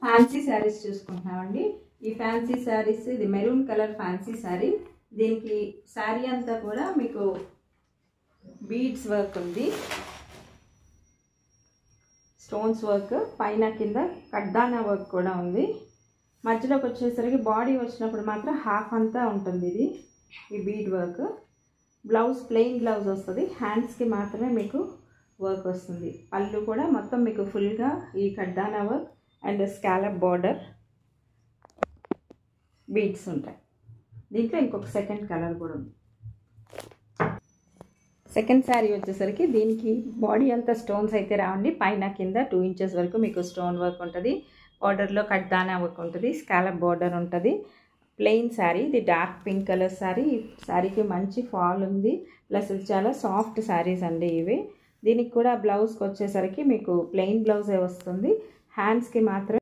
Fancy saris చూసుకుంటున్నామండి. ఈ fancy saris, ఇది maroon colour fancy sari. దీనికి శారీ అంతా కూడా మీకు బీడ్స్ వర్క్ ఉంది, స్టోన్స్ వర్క్, పైన కింద కడ్దానా వర్క్ కూడా ఉంది. మధ్యలోకి వచ్చేసరికి బాడీ వచ్చినప్పుడు మాత్రం హాఫ్ అంతా ఉంటుంది ఇది ఈ bead work. Blouse plain blouse వస్తుంది, హ్యాండ్స్కి మాత్రమే మీకు వర్క్ వస్తుంది. పళ్ళు కూడా మొత్తం మీకు ఫుల్గా ఈ కడ్దానా work and scallop border beads ఉంటాయి. దీంట్లో ఇంకొక సెకండ్ కలర్ కూడా ఉంది. సెకండ్ శారీ వచ్చేసరికి దీనికి బాడీ అంతా స్టోన్స్ అయితే రావండి, పైన కింద 2 ఇంచెస్ వరకు మీకు స్టోన్ వర్క్ ఉంటుంది. బార్డర్లో కడ్దానా వర్క్ ఉంటుంది, స్కాలప్ బార్డర్ ఉంటుంది. ప్లెయిన్ శారీ, ఇది డార్క్ పింక్ కలర్ శారీ. ఈ శారీకి మంచి ఫాల్ ఉంది, ప్లస్ ఇది చాలా సాఫ్ట్ శారీస్ అండి ఇవి. దీనికి కూడా బ్లౌజ్కి వచ్చేసరికి మీకు ప్లెయిన్ బ్లౌజే వస్తుంది, హ్యాండ్స్కి మాత్రం